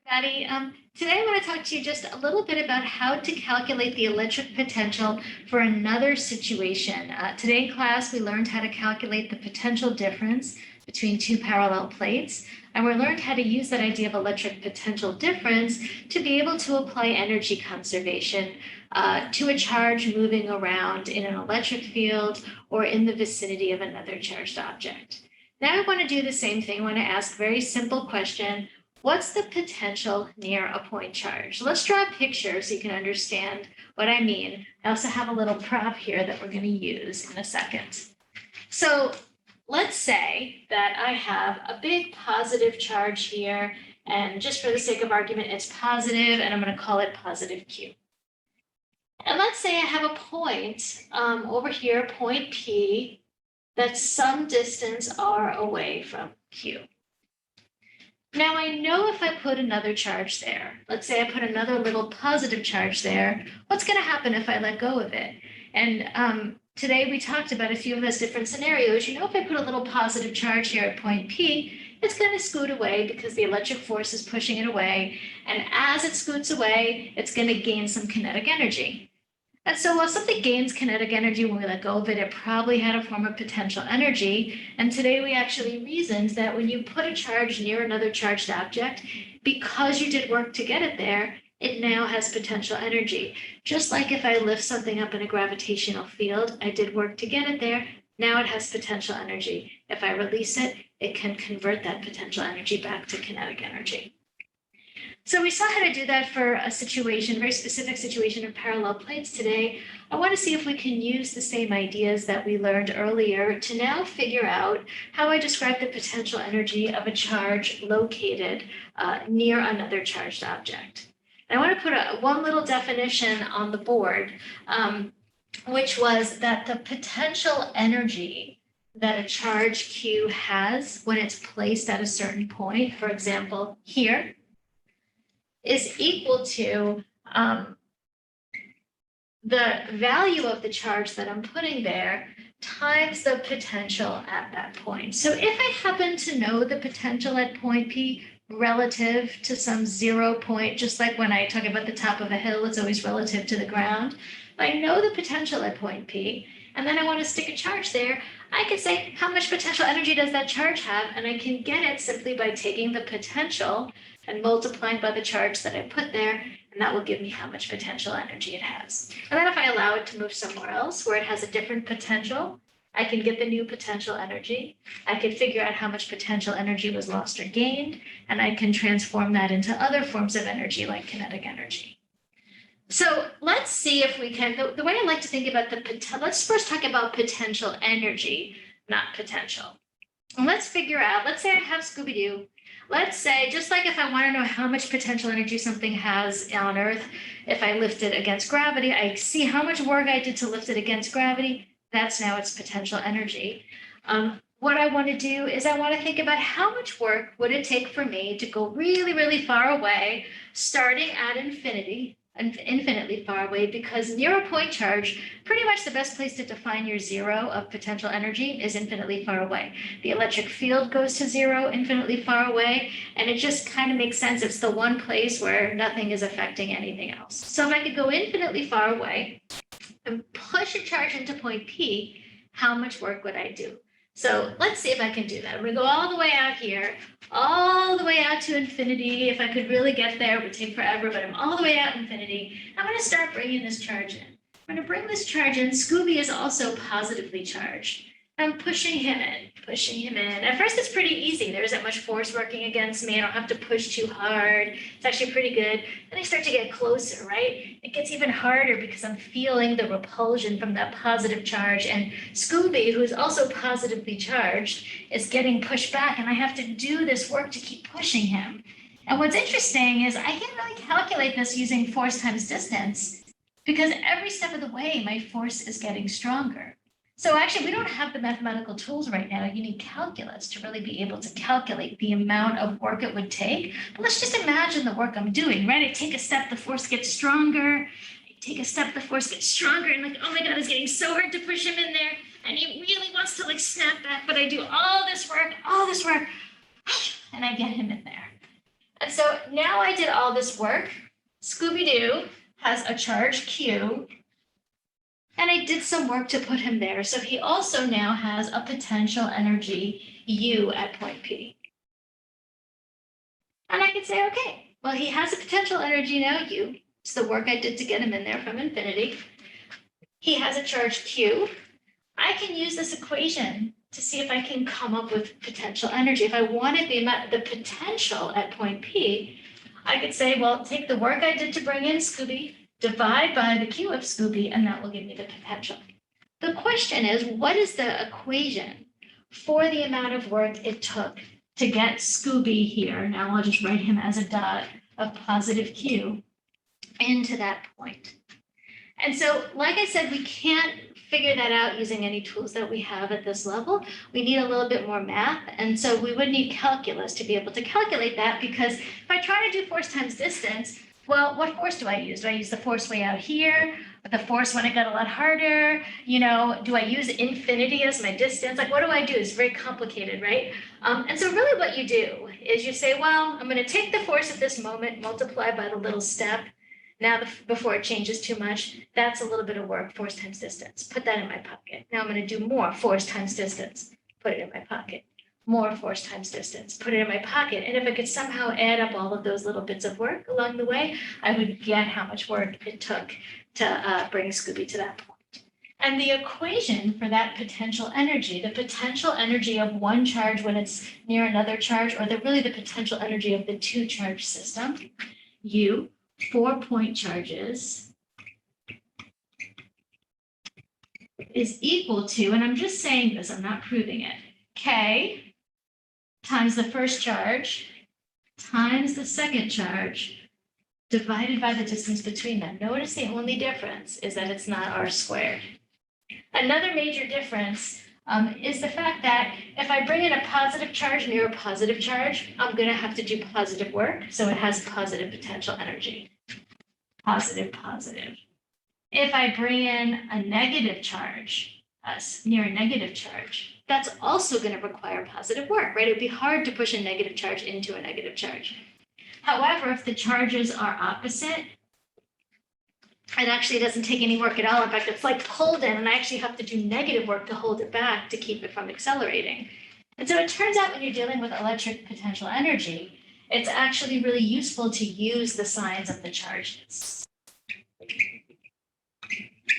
Patty. Today I want to talk to you just a little bit about how to calculate the electric potential for another situation. Today in class, we learned how to calculate the potential difference between two parallel plates, and we learned how to use that idea of electric potential difference to be able to apply energy conservation to a charge moving around in an electric field or in the vicinity of another charged object. Now I want to do the same thing. I want to ask a very simple question. What's the potential near a point charge? Let's draw a picture so you can understand what I mean. I also have a little prop here that we're going to use in a second. So let's say that I have a big positive charge here, and just for the sake of argument, it's positive, and I'm going to call it positive Q. And let's say I have a point over here, point P, that's some distance r away from Q. Now I know if I put another charge there, let's say I put another little positive charge there, what's going to happen if I let go of it? And today we talked about a few of those different scenarios. You know, if I put a little positive charge here at point P, it's going to scoot away because the electric force is pushing it away. And as it scoots away, it's going to gain some kinetic energy. And so while something gains kinetic energy when we let go of it, it probably had a form of potential energy. And today we actually reasoned that when you put a charge near another charged object, because you did work to get it there, it now has potential energy. Just like if I lift something up in a gravitational field, I did work to get it there, now it has potential energy. If I release it, it can convert that potential energy back to kinetic energy. So we saw how to do that for a situation, a very specific situation of parallel plates today. I want to see if we can use the same ideas that we learned earlier to now figure out how I describe the potential energy of a charge located near another charged object. And I want to put one little definition on the board, which was that the potential energy that a charge Q has when it's placed at a certain point, for example, here, is equal to the value of the charge that I'm putting there times the potential at that point. So if I happen to know the potential at point P relative to some 0 point, just like when I talk about the top of a hill, it's always relative to the ground. If I know the potential at point P, and then I want to stick a charge there, I can say, how much potential energy does that charge have? And I can get it simply by taking the potential and multiplying by the charge that I put there, and that will give me how much potential energy it has. And then if I allow it to move somewhere else where it has a different potential, I can get the new potential energy. I can figure out how much potential energy was lost or gained, and I can transform that into other forms of energy like kinetic energy. So let's see if we can, the way I like to think about let's first talk about potential energy, not potential. And let's figure out, let's say I have Scooby-Doo. Let's say, just like if I want to know how much potential energy something has on Earth, if I lift it against gravity, I see how much work I did to lift it against gravity. That's now its potential energy. What I want to do is I want to think about how much work would it take for me to go really, really far away, starting at infinity, infinitely far away, because near a point charge, pretty much the best place to define your zero of potential energy is infinitely far away. The electric field goes to zero infinitely far away, and it just kind of makes sense. It's the one place where nothing is affecting anything else. So if I could go infinitely far away and push a charge into point P, how much work would I do? So let's see if I can do that. I'm going to go all the way out here, all the way out to infinity. If I could really get there, it would take forever, but I'm all the way out infinity. I'm going to start bringing this charge in. I'm going to bring this charge in. Scooby is also positively charged. I'm pushing him in, pushing him in. At first, it's pretty easy. There isn't much force working against me. I don't have to push too hard. It's actually pretty good. Then I start to get closer, right? It gets even harder because I'm feeling the repulsion from that positive charge. And Scooby, who's also positively charged, is getting pushed back. And I have to do this work to keep pushing him. And what's interesting is I can really calculate this using force times distance, because every step of the way, my force is getting stronger. So actually, we don't have the mathematical tools right now. You need calculus to really be able to calculate the amount of work it would take. But let's just imagine the work I'm doing, right? I take a step, the force gets stronger. I take a step, the force gets stronger. And like, oh my God, it's getting so hard to push him in there. And he really wants to like snap back, but I do all this work, and I get him in there. And so now I did all this work. Scooby-Doo has a charge Q, and I did some work to put him there. So he also now has a potential energy U at point P. And I can say, okay, well, he has a potential energy now U. It's the work I did to get him in there from infinity. He has a charge Q. I can use this equation to see if I can come up with potential energy. If I wanted the potential at point P, I could say, well, take the work I did to bring in Scooby, divide by the Q of Scooby, and that will give me the potential. The question is, what is the equation for the amount of work it took to get Scooby here? Now I'll just write him as a dot of positive Q into that point. And so, like I said, we can't figure that out using any tools that we have at this level. We need a little bit more math. And so we would need calculus to be able to calculate that, because if I try to do force times distance, well, what force do I use? Do I use the force way out here? Or the force when it got a lot harder? You know, do I use infinity as my distance? Like, what do I do? It's very complicated, right? And so really what you do is you say, well, I'm going to take the force at this moment, multiply by the little step. Now, before it changes too much, that's a little bit of work, force times distance. Put that in my pocket. Now I'm going to do more force times distance. Put it in my pocket. More force times distance. Put it in my pocket. And if I could somehow add up all of those little bits of work along the way, I would get how much work it took to bring Scooby to that point. And the equation for that potential energy, the potential energy of one charge when it's near another charge, or really the potential energy of the two charge system, U, 4-point charges, is equal to, and I'm just saying this, I'm not proving it, K times the first charge times the second charge divided by the distance between them. Notice the only difference is that it's not R squared. Another major difference is the fact that if I bring in a positive charge near a positive charge, I'm going to have to do positive work. So it has positive potential energy. Positive, positive. If I bring in a negative charge near a negative charge, that's also going to require positive work, right? It would be hard to push a negative charge into a negative charge. However, if the charges are opposite, it actually doesn't take any work at all. In fact, it's like pulled in, and I actually have to do negative work to hold it back to keep it from accelerating. And so it turns out when you're dealing with electric potential energy, it's actually really useful to use the signs of the charges.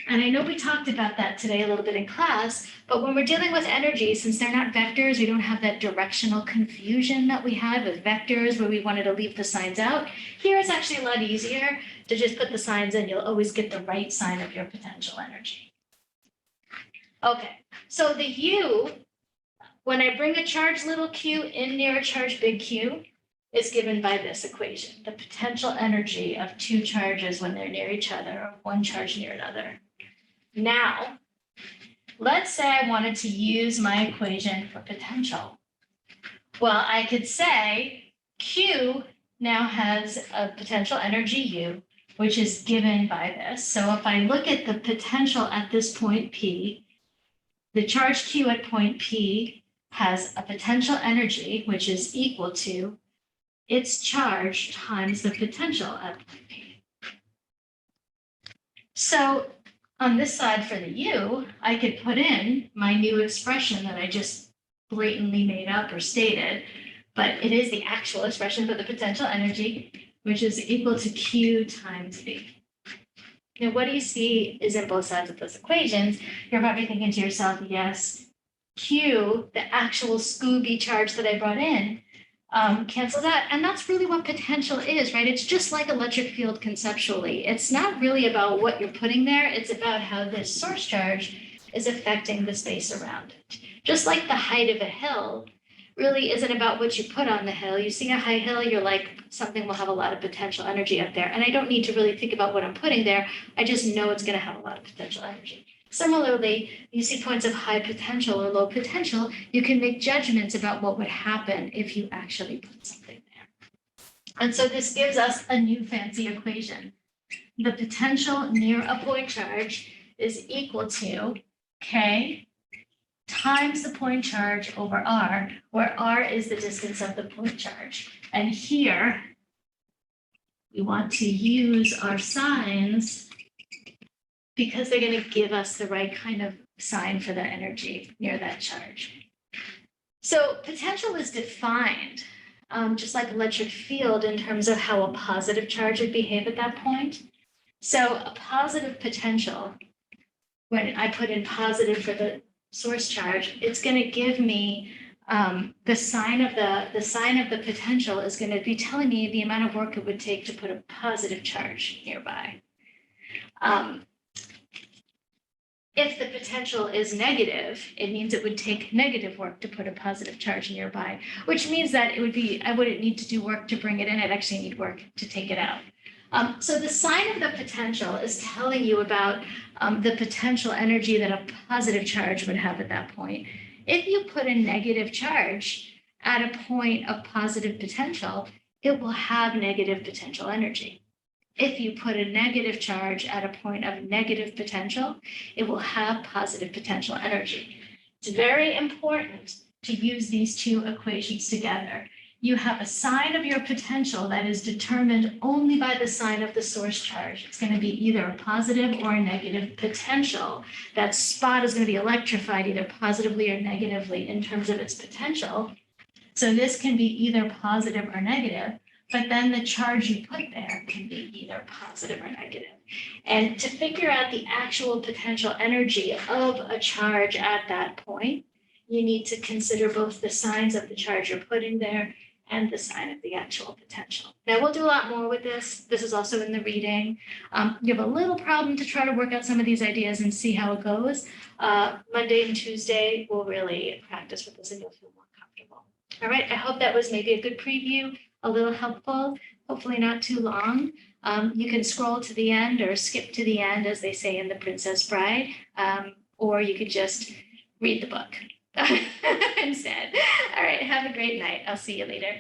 And I know we talked about that today a little bit in class, but when we're dealing with energy, since they're not vectors, we don't have that directional confusion that we had with vectors where we wanted to leave the signs out. Here it's actually a lot easier to just put the signs in. You'll always get the right sign of your potential energy. Okay, so the U, when I bring a charge little q in near a charge big Q, is given by this equation, the potential energy of two charges when they're near each other, or one charge near another. Now, let's say I wanted to use my equation for potential. Well, I could say Q now has a potential energy U, which is given by this. So if I look at the potential at this point P, the charge Q at point P has a potential energy, which is equal to its charge times the potential at point P. So on this side for the U, I could put in my new expression that I just blatantly made up or stated, but it is the actual expression for the potential energy, which is equal to Q times V. Now, what do you see is in both sides of those equations? You're probably thinking to yourself, yes, Q, the actual Scooby charge that I brought in, cancels out. And that's really what potential is, right? It's just like electric field conceptually. It's not really about what you're putting there. It's about how this source charge is affecting the space around it. Just like the height of a hill really isn't about what you put on the hill. You see a high hill, you're like, something will have a lot of potential energy up there. And I don't need to really think about what I'm putting there. I just know it's going to have a lot of potential energy. Similarly, you see points of high potential or low potential, you can make judgments about what would happen if you actually put something there. And so this gives us a new fancy equation. The potential near a point charge is equal to K times the point charge over R, where R is the distance of the point charge. And here, we want to use our signs because they're going to give us the right kind of sign for the energy near that charge. So potential is defined just like electric field in terms of how a positive charge would behave at that point. So a positive potential, when I put in positive for the source charge, it's going to give me the sign of the potential is going to be telling me the amount of work it would take to put a positive charge nearby. If the potential is negative, it means it would take negative work to put a positive charge nearby, which means that it would be, I wouldn't need to do work to bring it in. I'd actually need work to take it out. So the sign of the potential is telling you about the potential energy that a positive charge would have at that point. If you put a negative charge at a point of positive potential, it will have negative potential energy. If you put a negative charge at a point of negative potential, it will have positive potential energy. It's very important to use these two equations together. You have a sign of your potential that is determined only by the sign of the source charge. It's going to be either a positive or a negative potential. That spot is going to be electrified either positively or negatively in terms of its potential. So this can be either positive or negative, but then the charge you put there can be either positive or negative. And to figure out the actual potential energy of a charge at that point, you need to consider both the signs of the charge you're putting there and the sign of the actual potential. Now, we'll do a lot more with this. This is also in the reading. You have a little problem to try to work out some of these ideas and see how it goes. Monday and Tuesday, we'll really practice with this and you'll feel more comfortable. All right, I hope that was maybe a good preview, a little helpful, hopefully not too long. You can scroll to the end or skip to the end, as they say in The Princess Bride, or you could just read the book instead. All right, have a great night. I'll see you later.